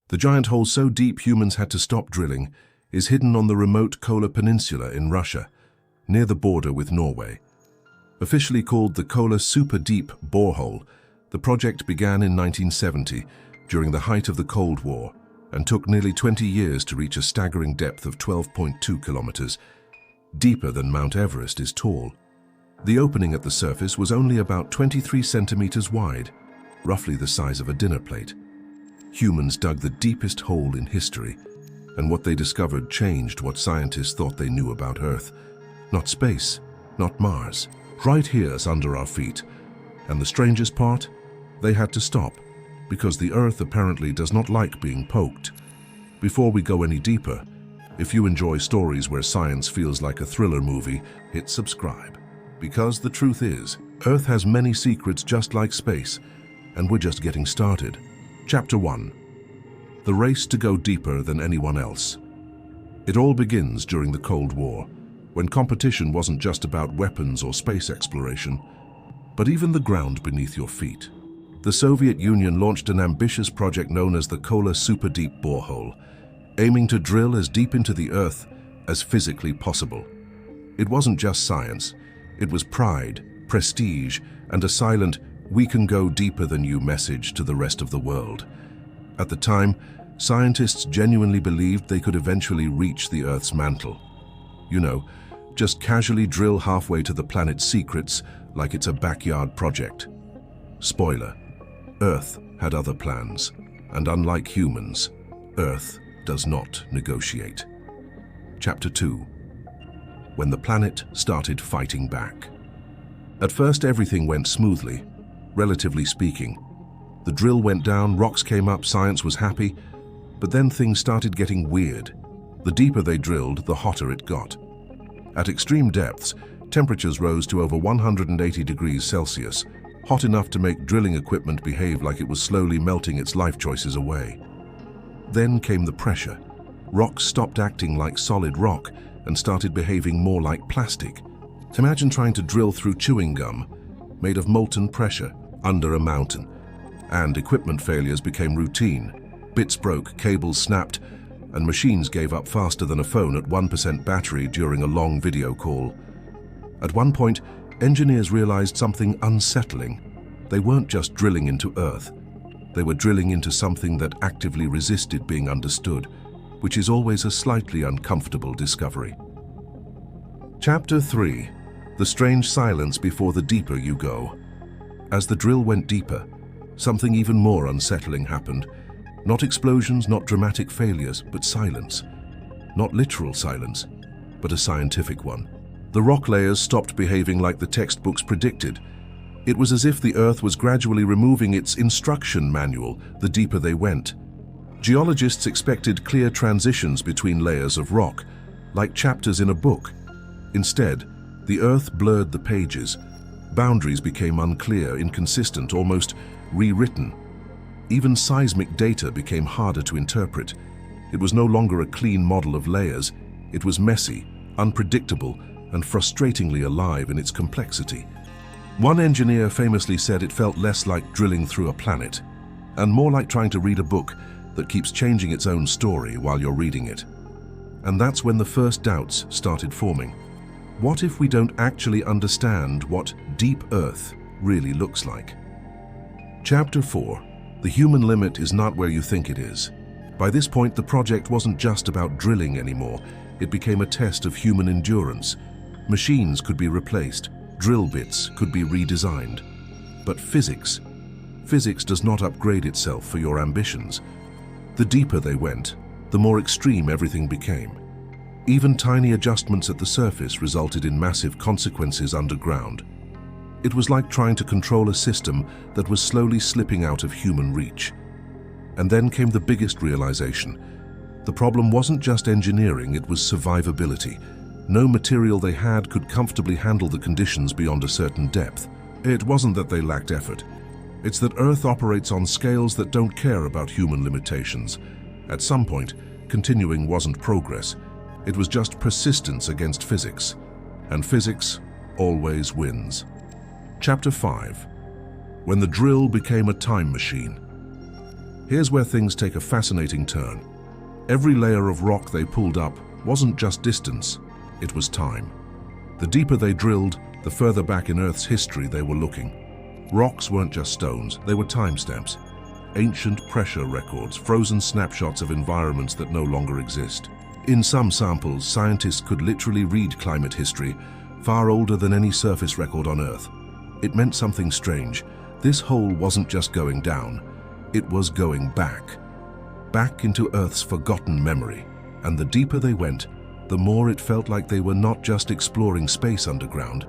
The giant hole so deep humans had to stop drilling is hidden on the remote Kola Peninsula in Russia, near the border with Norway. Officially called the Kola Superdeep Borehole, the project began in 1970 during the height of the Cold War and took nearly 20 years to reach a staggering depth of 12.2 kilometers, deeper than Mount Everest is tall. The opening at the surface was only about 23 centimeters wide, roughly the size of a dinner plate. Humans dug the deepest hole in history, and what they discovered changed what scientists thought they knew about Earth. Not space, not Mars, right here under our feet. And the strangest part? They had to stop, because the Earth apparently does not like being poked. Before we go any deeper, if you enjoy stories where science feels like a thriller movie, hit subscribe. Because the truth is, Earth has many secrets just like space, and we're just getting started. Chapter 1. The race to go deeper than anyone else. It all begins during the Cold War, when competition wasn't just about weapons or space exploration, but even the ground beneath your feet. The Soviet Union launched an ambitious project known as the Kola Superdeep Borehole, aiming to drill as deep into the Earth as physically possible. It wasn't just science, it was pride, prestige, and a silent, "We can go deeper than you" message to the rest of the world. At the time, scientists genuinely believed they could eventually reach the Earth's mantle. You know, just casually drill halfway to the planet's secrets like it's a backyard project. Spoiler: Earth had other plans, and unlike humans, Earth does not negotiate. Chapter 2. When the planet started fighting back. At first everything went smoothly, relatively speaking. The drill went down, rocks came up, science was happy, but then things started getting weird. The deeper they drilled, the hotter it got. At extreme depths, temperatures rose to over 180 degrees Celsius, hot enough to make drilling equipment behave like it was slowly melting its life choices away. Then came the pressure. Rocks stopped acting like solid rock and started behaving more like plastic. Imagine trying to drill through chewing gum, made of molten pressure, under a mountain. And equipment failures became routine. Bits broke, cables snapped, and machines gave up faster than a phone at 1% battery during a long video call. At one point, engineers realized something unsettling. They weren't just drilling into Earth. They were drilling into something that actively resisted being understood, which is always a slightly uncomfortable discovery. Chapter 3. The strange silence before the deeper you go. As the drill went deeper, something even more unsettling happened. Not explosions, not dramatic failures, but silence. Not literal silence, but a scientific one. The rock layers stopped behaving like the textbooks predicted. It was as if the Earth was gradually removing its instruction manual the deeper they went. Geologists expected clear transitions between layers of rock, like chapters in a book. Instead, the Earth blurred the pages. Boundaries became unclear, inconsistent, almost rewritten. Even seismic data became harder to interpret. It was no longer a clean model of layers. It was messy, unpredictable, and frustratingly alive in its complexity. One engineer famously said it felt less like drilling through a planet, and more like trying to read a book that keeps changing its own story while you're reading it. And that's when the first doubts started forming. What if we don't actually understand what deep Earth really looks like? Chapter 4. The human limit is not where you think it is. By this point, the project wasn't just about drilling anymore. It became a test of human endurance. Machines could be replaced, drill bits could be redesigned. But physics does not upgrade itself for your ambitions. The deeper they went, the more extreme everything became. Even tiny adjustments at the surface resulted in massive consequences underground. It was like trying to control a system that was slowly slipping out of human reach. And then came the biggest realization. The problem wasn't just engineering, it was survivability. No material they had could comfortably handle the conditions beyond a certain depth. It wasn't that they lacked effort. It's that Earth operates on scales that don't care about human limitations. At some point, continuing wasn't progress. It was just persistence against physics. And physics always wins. Chapter 5. When the drill became a time machine. Here's where things take a fascinating turn. Every layer of rock they pulled up wasn't just distance, it was time. The deeper they drilled, the further back in Earth's history they were looking. Rocks weren't just stones, they were timestamps. Ancient pressure records, frozen snapshots of environments that no longer exist. In some samples, scientists could literally read climate history, far older than any surface record on Earth. It meant something strange. This hole wasn't just going down, it was going back. Back into Earth's forgotten memory. And the deeper they went, the more it felt like they were not just exploring space underground,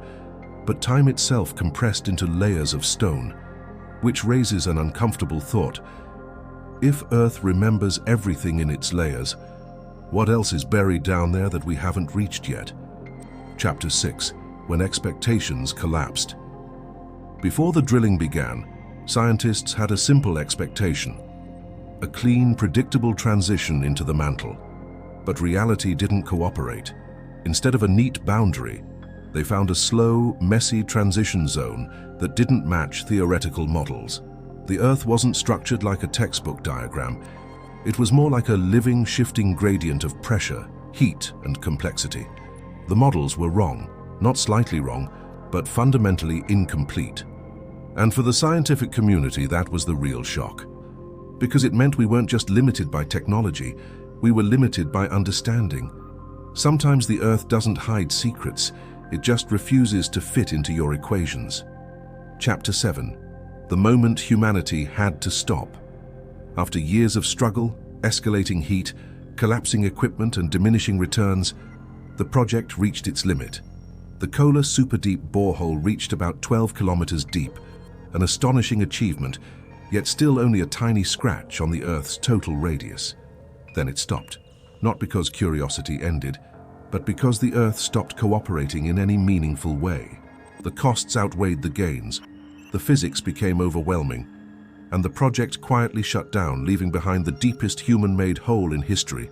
but time itself compressed into layers of stone, which raises an uncomfortable thought. If Earth remembers everything in its layers, what else is buried down there that we haven't reached yet? Chapter 6, When Expectations Collapsed. Before the drilling began, scientists had a simple expectation: a clean, predictable transition into the mantle. But reality didn't cooperate. Instead of a neat boundary, they found a slow, messy transition zone that didn't match theoretical models. The Earth wasn't structured like a textbook diagram. It was more like a living, shifting gradient of pressure, heat, and complexity. The models were wrong, not slightly wrong, but fundamentally incomplete. And for the scientific community, that was the real shock. Because it meant we weren't just limited by technology, we were limited by understanding. Sometimes the Earth doesn't hide secrets, it just refuses to fit into your equations. Chapter 7. The moment humanity had to stop. After years of struggle, escalating heat, collapsing equipment, and diminishing returns, the project reached its limit. The Kola Superdeep Borehole reached about 12 kilometers deep, an astonishing achievement, yet still only a tiny scratch on the Earth's total radius. Then it stopped, not because curiosity ended, but because the Earth stopped cooperating in any meaningful way. The costs outweighed the gains, the physics became overwhelming, and the project quietly shut down, leaving behind the deepest human-made hole in history,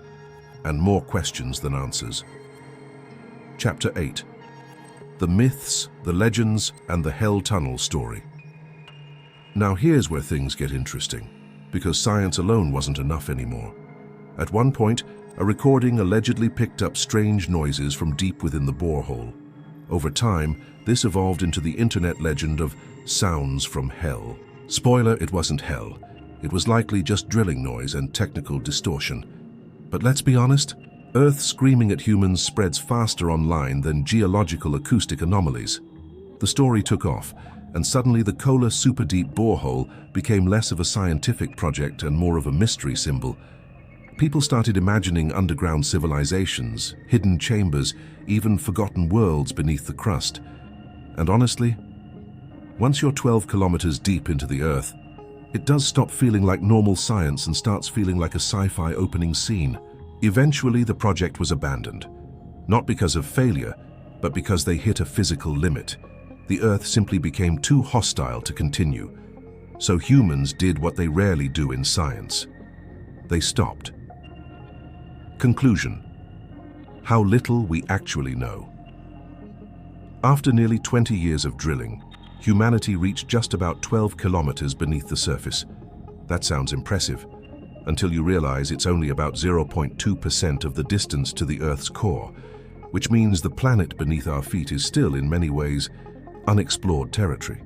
and more questions than answers. Chapter 8. The Myths, the Legends, and the Hell Tunnel Story. Now here's where things get interesting, because science alone wasn't enough anymore. At one point, a recording allegedly picked up strange noises from deep within the borehole. Over time, this evolved into the internet legend of sounds from hell. Spoiler, it wasn't hell. It was likely just drilling noise and technical distortion. But let's be honest, Earth screaming at humans spreads faster online than geological acoustic anomalies. The story took off, and suddenly the Kola Superdeep Borehole became less of a scientific project and more of a mystery symbol. People started imagining underground civilizations, hidden chambers, even forgotten worlds beneath the crust. And honestly, once you're 12 kilometers deep into the Earth, it does stop feeling like normal science and starts feeling like a sci-fi opening scene. Eventually, the project was abandoned. Not because of failure, but because they hit a physical limit. The Earth simply became too hostile to continue. So humans did what they rarely do in science. They stopped. Conclusion: how little we actually know. After nearly 20 years of drilling, humanity reached just about 12 kilometers beneath the surface. That sounds impressive, until you realize it's only about 0.2% of the distance to the Earth's core, which means the planet beneath our feet is still, in many ways, unexplored territory.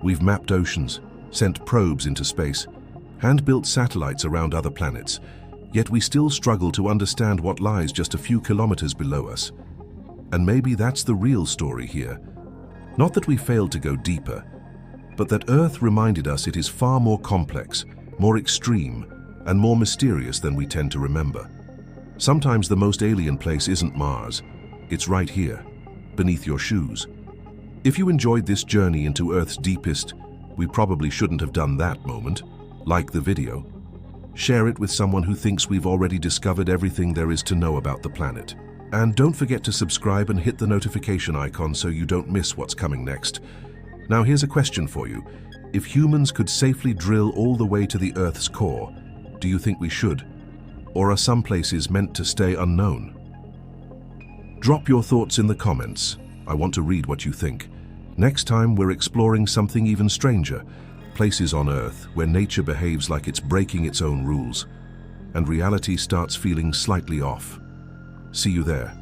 We've mapped oceans, sent probes into space, and built satellites around other planets, yet we still struggle to understand what lies just a few kilometers below us. And maybe that's the real story here. Not that we failed to go deeper, but that Earth reminded us it is far more complex, more extreme, and more mysterious than we tend to remember. Sometimes the most alien place isn't Mars, it's right here, beneath your shoes. If you enjoyed this journey into Earth's deepest, we probably shouldn't have done that moment, like the video. Share it with someone who thinks we've already discovered everything there is to know about the planet. And don't forget to subscribe and hit the notification icon so you don't miss what's coming next. Now here's a question for you. If humans could safely drill all the way to the Earth's core, do you think we should? Or are some places meant to stay unknown? Drop your thoughts in the comments. I want to read what you think. Next time we're exploring something even stranger, places on Earth where nature behaves like it's breaking its own rules, and reality starts feeling slightly off. See you there.